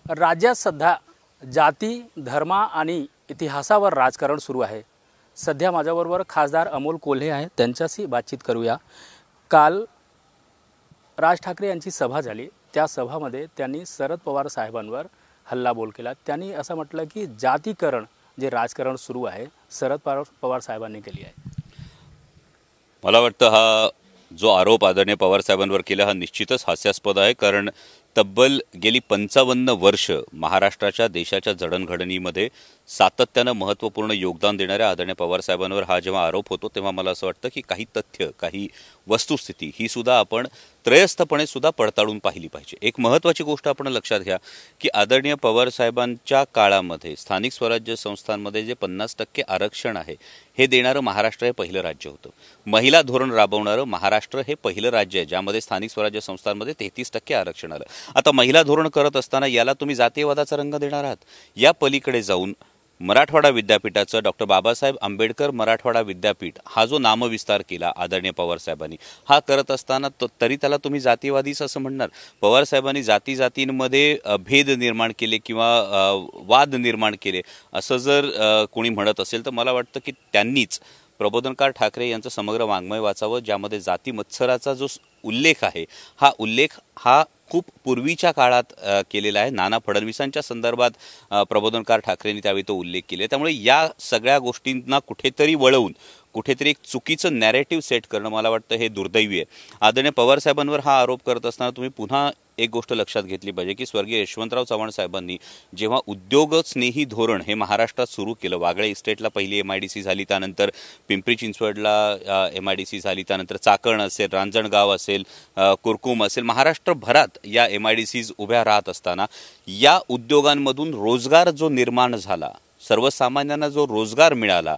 राज्यात सध्या जाती, धर्म आणि इतिहासावर राजकारण सुरू आहे। सध्या माझ्याबरोबर खासदार अमोल कोल्हे आहेत, त्यांच्याशी बातचीत करूया। काल राज ठाकरे यांची सभा झाली, त्या सभामध्ये त्यांनी शरद पवार साहेबांवर हल्लाबोल केला। त्यांनी असं म्हटलं की जातीकरण जे राजकारण सुरू आहे शरद पवार साहेबांनी केली आहे। मला वाटतं हा जो आरोप आदरणीय पवार साहेबांवर केला हा निश्चितच हास्यास्पद आहे, कारण तब्बल गेली 55 वर्ष महाराष्ट्राच्या देशाच्या जडणघडणीमध्ये सातत्यानं महत्त्वपूर्ण योगदान देणाऱ्या आदरणीय पवार साहेबांवर हा जेव्हा आरोप होतो तेव्हा मला असं वाटतं की काही तथ्य, काही वस्तुस्थिती ही सुद्धा आपण त्रयस्थपणे सुद्धा पडताळून पाहिली पाहिजे। एक महत्त्वाची गोष्ट आपण लक्षात घ्या की आदरणीय पवार साहेबांच्या काळामध्ये स्थानिक स्वराज्य संस्थांमध्ये जे 50% आरक्षण आहे हे देणारं महाराष्ट्र हे पहिलं राज्य होतं। महिला धोरण राबवणारं महाराष्ट्र हे पहिलं राज्य आहे ज्यामध्ये स्थानिक स्वराज्य संस्थांमध्ये 33% आरक्षण आलं। आता महिला धोरण करत असताना याला तुम्ही जातीयवादाचा रंग देणार आहात? या पलीकडे जाऊन मराठवाडा विद्यापीठाचं डॉक्टर बाबासाहेब आंबेडकर मराठवाडा विद्यापीठ हा जो नामविस्तार केला आदरणीय पवार साहेबांनी, हा करत असताना तरी त्याला तुम्ही जातीवादीच असं म्हणणार? पवार साहेबांनी जातींमध्ये भेद निर्माण केले किंवा वाद निर्माण केले असं जर कोणी म्हणत असेल तर मला वाटतं की त्यांनीच प्रबोधनकार ठाकरे यांचं समग्र वाङ्मय वाचावं, ज्यामध्ये जाती मत्सराचा जो उल्लेख आहे हा उल्लेख हा खूप पूर्वीच्या काळात केलेला आहे। नाना फडणवीसांच्या संदर्भात प्रबोधनकार ठाकरेंनी त्यावेळी तो उल्लेख केला। त्यामुळे या सगळ्या गोष्टींना कुठेतरी वळवून कुठेतरी एक चुकीचं नॅरेटिव्ह सेट करणं मला वाटतं हे दुर्दैवी आहे। आदरणीय पवार साहेबांवर हा आरोप करत असताना तुम्ही पुन्हा एक गोष्ट लक्षात घेतली पाहिजे की स्वर्गीय यशवंतराव चव्हाण साहेबांनी जेव्हा उद्योग स्नेही धोरण हे महाराष्ट्रात सुरू केलं, वागळे इस्टेटला पहिली MIDC झाली, त्यानंतर पिंपरी चिंचवडला MIDC झाली, त्यानंतर चाकण असेल, रांजणगाव असेल, कुरकुम असेल, महाराष्ट्रभरात या MIDCs उभ्या राहत असताना या उद्योगांमधून रोजगार जो निर्माण झाला, सर्वसामान्यांना जो रोजगार मिळाला,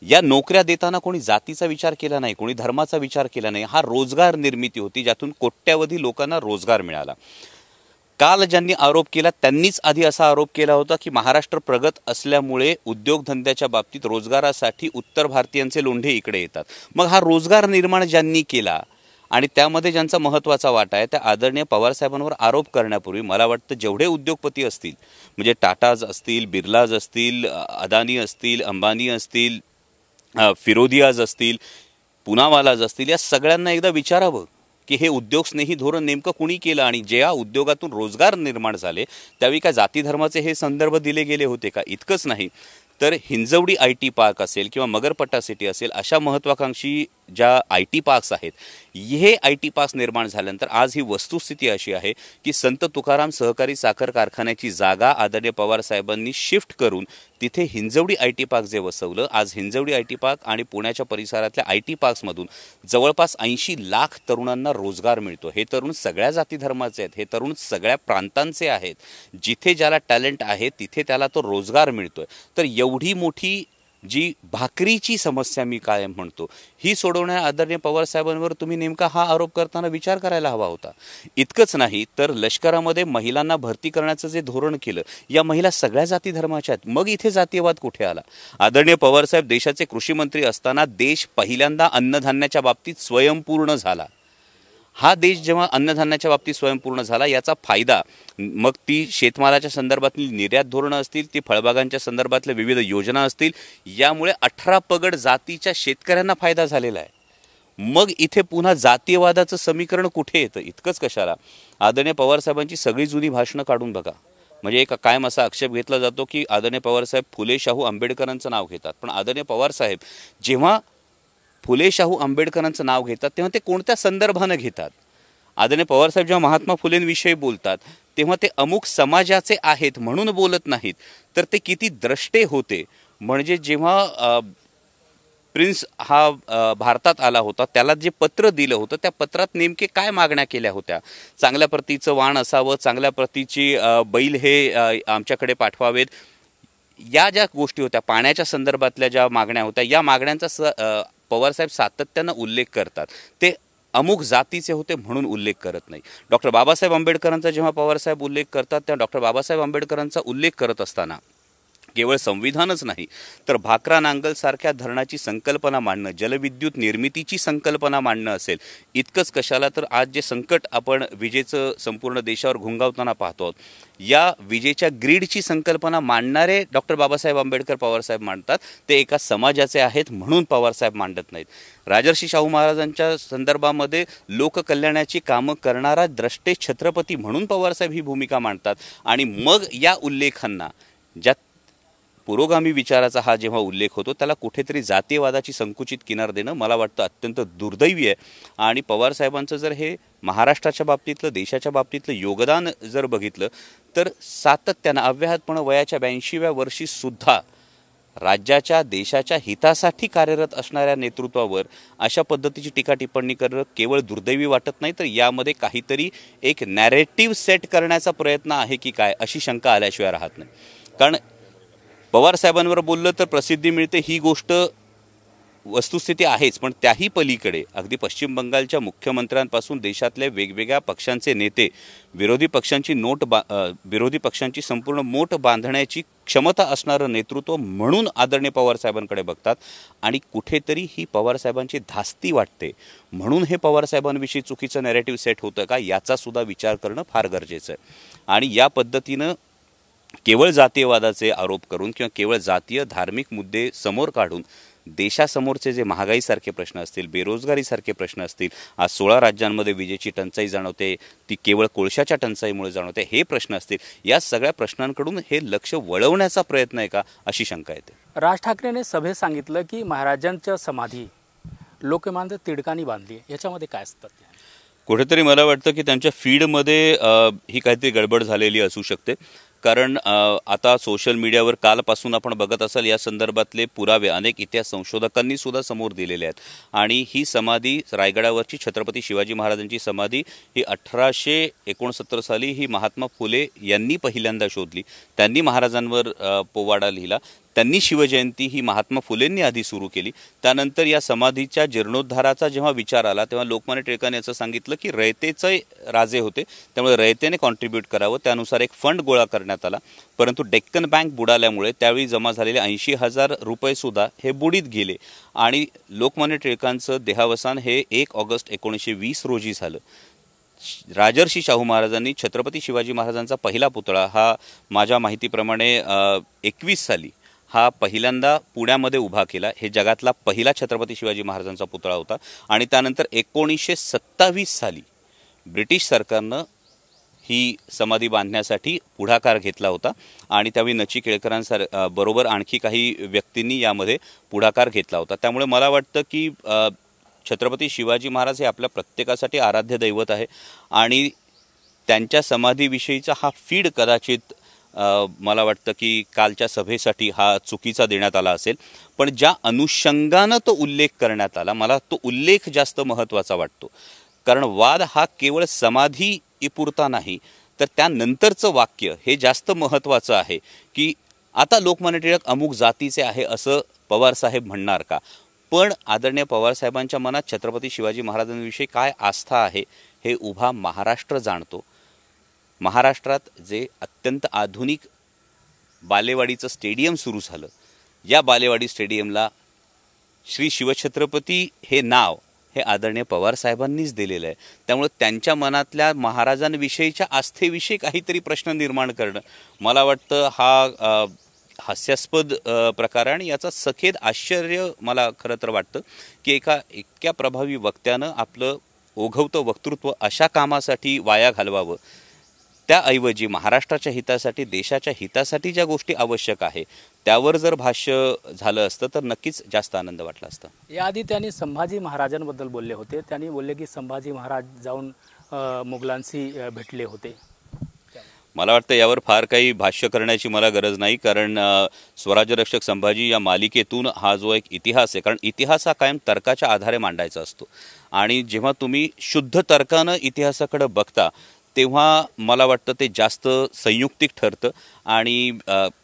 या नोकऱ्या देताना कोणी जातीचा विचार केला नाही, कोणी धर्माचा विचार केला नाही। हा रोजगार निर्मिती होती ज्यातून कोट्यावधी लोकांना रोजगार मिळाला। काल ज्यांनी आरोप केला त्यांनीच आधी असा आरोप केला होता की महाराष्ट्र प्रगत असल्यामुळे उद्योगधंद्याच्या बाबतीत रोजगारासाठी उत्तर भारतीयांचे लोंढे इकडे येतात। मग हा रोजगार निर्माण ज्यांनी केला आणि त्यामध्ये ज्यांचा महत्त्वाचा वाटा आहे त्या आदरणीय पवार साहेबांवर आरोप करण्यापूर्वी मला वाटतं जेवढे उद्योगपती असतील, म्हणजे टाटाज असतील, बिर्लाज असतील, अदानी असतील, अंबानी असतील, फिरोदियाज असतील, पुनावालाज असतील, या सगळ्यांना एकदा विचारावं की हे उद्योगस्नेही धोरण नेमकं कुणी केलं आणि ज्या उद्योगातून रोजगार निर्माण झाले त्यावेळी काय जाती धर्माचे हे संदर्भ दिले गेले होते का? इतकंच नाही तर हिंजवडी IT पार्क असेल किंवा मगरपट्टा सिटी असेल, अशा महत्त्वाकांक्षी ज्या IT पार्क्स आहेत, हे IT पार्क्स निर्माण झाल्यानंतर आज ही वस्तुस्थिती अशी आहे की संत तुकाराम सहकारी साखर कारखान्याची जागा आदरणीय पवार साहेबांनी शिफ्ट करून तिथे हिंजवडी IT पार्क जे वसवलं, आज हिंजवडी IT पार्क आणि पुण्याच्या परिसरातल्या IT पार्क्समधून जवळपास 80 लाख तरुणांना रोजगार मिळतो। हे तरुण सगळ्या जाती धर्माचे आहेत, हे तरुण सगळ्या प्रांतांचे आहेत, जिथे ज्याला टॅलेंट आहे तिथे त्याला तो रोजगार मिळतोय। तर एवढी मोठी जी भाकरीची समस्या मी कायम म्हणतो ही सोडवण्या आदरणीय पवार साहेबांवर तुम्ही नेमका हा आरोप करताना विचार करायला हवा होता। इतकंच नाही तर लष्करामध्ये महिलांना भरती करण्याचं जे धोरण केलं, या महिला सगळ्या जाती धर्माच्या आहेत, मग इथे जातीयवाद कुठे आला? आदरणीय पवार साहेब देशाचे कृषी मंत्री असताना देश पहिल्यांदा अन्नधान्याच्या बाबतीत स्वयंपूर्ण झाला। हा देश जेव्हा अन्नधान्याच्या बाबतीत स्वयंपूर्ण झाला याचा फायदा मग ती शेतमालाच्या संदर्भातली निर्यात धोरणं असतील, ती फळबागांच्या संदर्भातल्या विविध योजना असतील, यामुळे 18 पगड जातीच्या शेतकऱ्यांना फायदा झालेला आहे। मग इथे पुन्हा जातीयवादाचं समीकरण कुठे येतं? इतकंच कशाला, आदरणीय पवार साहेबांची सगळी जुनी भाषणं काढून बघा। म्हणजे एक कायम असा आक्षेप घेतला जातो की आदरणीय पवार साहेब फुले शाहू आंबेडकरांचं नाव घेतात, पण आदरणीय पवार साहेब जेव्हा फुले शाहू आंबेडकरांचं नाव घेतात तेव्हा ते कोणत्या संदर्भानं घेतात? आदरणीय पवार साहेब जेव्हा महात्मा फुलेंविषयी बोलतात तेव्हा ते अमुक समाजाचे आहेत म्हणून बोलत नाहीत, तर ते किती द्रष्टे होते। म्हणजे जेव्हा प्रिन्स हा भारतात आला होता त्याला जे पत्र दिलं होतं त्या पत्रात नेमके काय मागण्या केल्या होत्या? चांगल्या प्रतीचं वाण असावं, चांगल्या प्रतीची बैल हे आमच्याकडे पाठवावेत, या ज्या गोष्टी होत्या, पाण्याच्या संदर्भातल्या ज्या मागण्या होत्या, या मागण्यांचा पवारसाहेब सातत्यानं उल्लेख करतात। ते अमुक जातीचे होते म्हणून उल्लेख करत नाही। डॉक्टर बाबासाहेब आंबेडकरांचा जेव्हा पवारसाहेब उल्लेख करतात त्या डॉक्टर बाबासाहेब आंबेडकरांचा उल्लेख करत असताना केवळ संविधानच नाही तर भाकरा नांगल सारख्या धरणाची संकल्पना मांडणं, जलविद्युत निर्मितीची संकल्पना मांडणं असेल. इतकंच कशाला तर आज जे संकट आपण विजेचं संपूर्ण देशावर घुंगावताना पाहतो, या विजेच्या ग्रीडची संकल्पना मांडणारे डॉक्टर बाबासाहेब आंबेडकर पवारसाहेब मांडतात. ते एका समाजाचे आहेत म्हणून पवारसाहेब मांडत नाहीत. राजर्षी शाहू महाराजांच्या संदर्भामध्ये लोककल्याणाची कामं करणारा द्रष्टे छत्रपती म्हणून पवारसाहेब ही भूमिका मांडतात. आणि मग या उल्लेखांना, ज्या पुरोगामी विचाराचा हा जेव्हा उल्लेख होतो, त्याला कुठेतरी जातीयवादाची संकुचित किनार देणं मला वाटतं अत्यंत दुर्दैवी आहे. आणि पवारसाहेबांचं जर हे महाराष्ट्राच्या बाबतीतलं, देशाच्या बाबतीतलं योगदान जर बघितलं तर सातत्यानं अव्याहतपणे वयाच्या 82व्या वर्षी सुद्धा राज्याच्या, देशाच्या हितासाठी कार्यरत असणाऱ्या नेतृत्वावर अशा पद्धतीची टीका टिप्पणी करणं केवळ दुर्दैवी वाटत नाही, तर यामध्ये काहीतरी एक नॅरेटिव्ह सेट करण्याचा प्रयत्न आहे की काय, अशी शंका आल्याशिवाय राहत नाही. कारण पवारसाहेबांवर बोललं तर प्रसिद्धी मिळते, ही गोष्ट वस्तुस्थिती आहेच. पण त्याही पलीकडे अगदी पश्चिम बंगालच्या मुख्यमंत्र्यांपासून देशातल्या वेगवेगळ्या पक्षांचे नेते विरोधी पक्षांची संपूर्ण मोठ बांधण्याची क्षमता असणारं नेतृत्व म्हणून आदरणीय पवारसाहेबांकडे बघतात. आणि कुठेतरी ही पवारसाहेबांची धास्ती वाटते म्हणून हे पवारसाहेबांविषयी चुकीचं नॅरेटिव्ह सेट होतं का, याचा सुद्धा विचार करणं फार गरजेचं आहे. आणि या पद्धतीनं केवळ जातीयवादाचे आरोप करून किंवा केवळ जातीय धार्मिक मुद्दे समोर काढून देशासमोरचे जे महागाईसारखे प्रश्न असतील, बेरोजगारीसारखे प्रश्न असतील, आज 16 राज्यांमध्ये विजेची टंचाई जाणवते, ती केवळ कोळशाच्या टंचाईमुळे जाणवते, हे प्रश्न असतील, या सगळ्या प्रश्नांकडून हे लक्ष वळवण्याचा प्रयत्न आहे का, अशी शंका येते. राज ठाकरेंनी सभेत सांगितलं की महाराजांच्या समाधी लोकमान्य टिळकांनी बांधली, याच्यामध्ये काय असतं? कुठेतरी मला वाटतं की त्यांच्या फीडमध्ये ही काहीतरी गडबड झालेली असू शकते. कारण आता सोशल मीडियावर कालपासून आपण बघत असाल या संदर्भातले पुरावे अनेक इतिहास संशोधकांनी सुद्धा समोर दिलेले आहेत. आणि ही समाधी, रायगडावरची छत्रपती शिवाजी महाराजांची समाधी, ही 1869 साली ही महात्मा फुले यांनी पहिल्यांदा शोधली. त्यांनी महाराजांवर पोवाडा लिहिला. त्यांनी शिवजयंती ही महात्मा फुलेंनी आधी सुरू केली. त्यानंतर या समाधीच्या जीर्णोद्धाराचा जेव्हा विचार आला तेव्हा लोकमान्य टिळकांनी असं सांगितलं की रयतेचे राजे होते, त्यामुळे रयतेने कॉन्ट्रीब्यूट करावं. त्यानुसार एक फंड गोळा करण्यात आला. परंतु डेक्कन बँक बुडाल्यामुळे त्यावेळी जमा झालेले 80,000 रुपये सुद्धा हे बुडीत गेले. आणि लोकमान्य टिळकांचं देहावसान हे 1 ऑगस्ट 1920 रोजी झालं. राजर्षी शाहू महाराजांनी छत्रपती शिवाजी महाराजांचा पहिला पुतळा हा माझ्या माहितीप्रमाणे 21 साली हा पहिल्यांदा पुण्यामध्ये उभा केला. हे जगातला पहिला छत्रपती शिवाजी महाराजांचा पुतळा होता. आणि त्यानंतर 1927 साली ब्रिटिश सरकारनं ही समाधी बांधण्यासाठी पुढाकार घेतला होता. आणि त्यावेळी नची केळकरांबरोबर आणखी काही व्यक्तींनी यामध्ये पुढाकार घेतला होता. त्यामुळे मला वाटतं की छत्रपती शिवाजी महाराज हे आपल्या प्रत्येकासाठी आराध्य दैवत आहे. आणि त्यांच्या समाधीविषयीचा हा फीड कदाचित मला वाटतं की कालच्या सभेसाठी हा चुकीचा देण्यात आला असेल. पण ज्या अनुषंगानं तो उल्लेख करण्यात आला, मला तो उल्लेख जास्त महत्त्वाचा वाटतो. कारण वाद हा केवळ समाधी पुरता नाही, तर त्यानंतरचं वाक्य हे जास्त महत्त्वाचं आहे की आता लोकमान्य टिळक अमुक जातीचे आहे असं पवारसाहेब म्हणणार का. पण आदरणीय पवारसाहेबांच्या मनात छत्रपती शिवाजी महाराजांविषयी काय आस्था आहे हे उभा महाराष्ट्र जाणतो. महाराष्ट्रात जे अत्यंत आधुनिक बालेवाडीचं स्टेडियम सुरू झालं, या बालेवाडी स्टेडियमला श्री शिवछत्रपती हे नाव हे आदरणीय पवारसाहेबांनीच दिलेलं आहे. त्यामुळे त्यांच्या मनातल्या महाराजांविषयीच्या आस्थेविषयी काहीतरी प्रश्न निर्माण करणं मला वाटतं हा हास्यास्पद प्रकार आहे. आणि याचा सखेद आश्चर्य मला खरं तर वाटतं की एका इतक्या प्रभावी वक्त्यानं आपलं ओघवतं वक्तृत्व अशा कामासाठी वाया घालवावं, त्याऐवजी महाराष्ट्राच्या हितासाठी, देशाच्या हितासाठी ज्या गोष्टी आवश्यक आहे त्यावर जर भाष्य झालं असतं तर नक्कीच जास्त आनंद वाटला असता. याआधी त्यांनी संभाजी महाराजांबद्दल बोलले होते. त्यांनी बोलले की संभाजी महाराज जाऊन मुघलांशी भेटले होते. मला वाटतं यावर फार काही भाष्य करण्याची मला गरज नाही. कारण स्वराज्यरक्षक संभाजी या मालिकेतून हा जो एक इतिहास आहे, कारण इतिहास हा कायम तर्काच्या आधारे मांडायचा असतो. आणि जेव्हा तुम्ही शुद्ध तर्कानं इतिहासाकडे बघता तेव्हा मला वाटतं ते जास्त संयुक्तिक ठरतं. आणि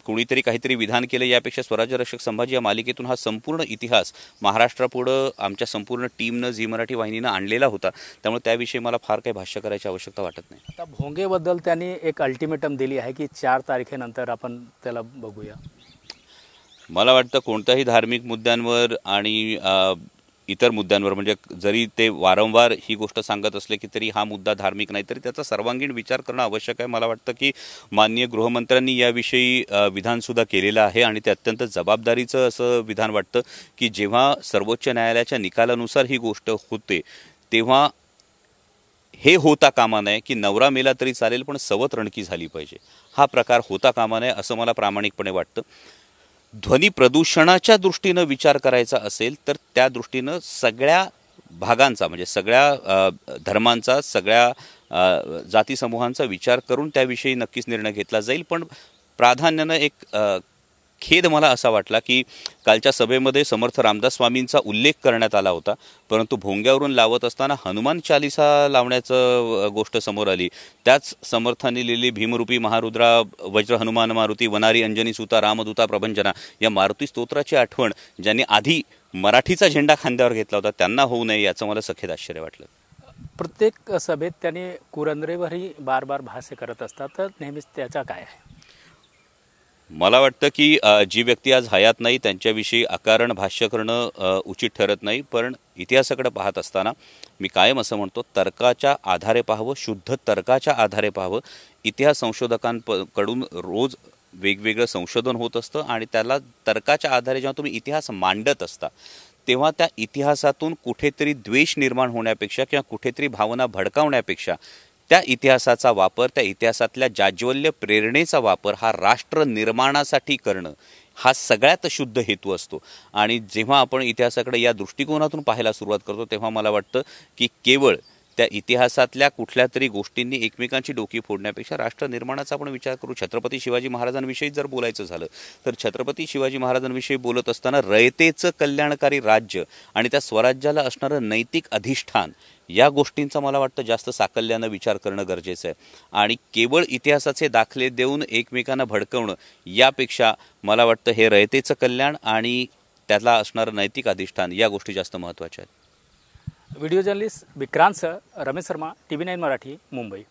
कोणीतरी काहीतरी विधान केलं यापेक्षा स्वराज्यरक्षक संभाजी या मालिकेतून हा संपूर्ण इतिहास महाराष्ट्रापुढं आमच्या संपूर्ण टीमनं, झी मराठी वाहिनीनं आणलेला होता. त्यामुळे त्याविषयी मला फार काही भाष्य करायची आवश्यकता वाटत नाही. आता भोंगेबद्दल त्यांनी एक अल्टिमेटम दिली आहे की 4 तारखेनंतर आपण त्याला बघूया. मला वाटतं कोणत्याही धार्मिक मुद्द्यांवर आणि इतर मुद्द्यांवर, म्हणजे जरी ते वारंवार ही गोष्ट सांगत असले की तरी हा मुद्दा धार्मिक नाही, तरी त्याचा सर्वांगीण विचार करणं आवश्यक आहे. मला वाटतं की माननीय गृहमंत्र्यांनी याविषयी विधानसुद्धा केलेलं आहे आणि ते अत्यंत जबाबदारीचं असं विधान वाटतं की जेव्हा सर्वोच्च न्यायालयाच्या निकालानुसार ही गोष्ट होते तेव्हा हे होता कामा नये की नवरा मेला तरी चालेल पण सवत रणकी झाली पाहिजे. हा प्रकार होता कामा नये असं मला प्रामाणिकपणे वाटतं. ध्वनी प्रदूषणाच्या दृष्टीनं विचार करायचा असेल तर त्या दृष्टीनं सगळ्या भागांचा, म्हणजे सगळ्या धर्मांचा, सगळ्या जाती समूहांचा विचार करून त्याविषयी नक्कीच निर्णय घेतला जाईल. पण प्राधान्यानं एक खेद मला असा वाटला की कालच्या सभेमध्ये समर्थ रामदास स्वामींचा उल्लेख करण्यात आला होता, परंतु भोंग्यावरून लावत असताना हनुमान चालिसा लावण्याचं गोष्ट समोर आली. त्याच समर्थांनी लिहिली भीमरूपी महारुद्रा वज्र हनुमान मारुती वनारी अंजनी सुता रामदूता प्रभंजना, या मारुती स्तोत्राची आठवण ज्यांनी आधी मराठीचा झेंडा खांद्यावर घेतला होता त्यांना होऊ नये याचं मला सखेद आश्चर्य वाटलं. प्रत्येक सभेत त्यांनी कुरंदरेवरही बार बार भाष्य करत असतात, तर नेहमीच त्याचा काय आहे? मला वाटतं की जी व्यक्ती आज हयात नाही त्यांच्याविषयी अकारण भाष्य करणं उचित ठरत नाही. पण इतिहासाकडे पाहत असताना मी कायम असं म्हणतो, तर्काच्या आधारे पाहावं, शुद्ध तर्काच्या आधारे पाहावं. इतिहास संशोधकांकडून रोज वेगवेगळं संशोधन होत असतं आणि त्याला तर्काच्या आधारे जेव्हा तुम्ही इतिहास मांडत असता तेव्हा त्या इतिहासातून कुठेतरी द्वेष निर्माण होण्यापेक्षा किंवा कुठेतरी भावना भडकावण्यापेक्षा त्या इतिहासाचा वापर, त्या इतिहासातल्या जाज्वल्य प्रेरणेचा वापर हा राष्ट्र निर्माणासाठी करणं हा सगळ्यात शुद्ध हेतू असतो. आणि जेव्हा आपण इतिहासाकडे या दृष्टिकोनातून पाहायला सुरुवात करतो तेव्हा मला वाटतं की केवळ त्या इतिहासातल्या कुठल्या तरी गोष्टींनी एकमेकांची डोकी फोडण्यापेक्षा राष्ट्र निर्माणाचा आपण विचार करू. छत्रपती शिवाजी महाराजांविषयी जर बोलायचं झालं तर छत्रपती शिवाजी महाराजांविषयी बोलत असताना रयतेचं कल्याणकारी राज्य आणि त्या स्वराज्याला असणारं नैतिक अधिष्ठान या गोष्टींचा मला वाटतं जास्त साकल्यानं विचार करणं गरजेचं आहे. आणि केवळ इतिहासाचे दाखले देऊन एकमेकांना भडकवणं यापेक्षा मला वाटतं हे रयतेचं कल्याण आणि त्याला असणारं नैतिक अधिष्ठान या गोष्टी जास्त महत्त्वाच्या आहेत. Video journalist Vikrant sir, Ramesh Sharma, TV9 Marathi, Mumbai.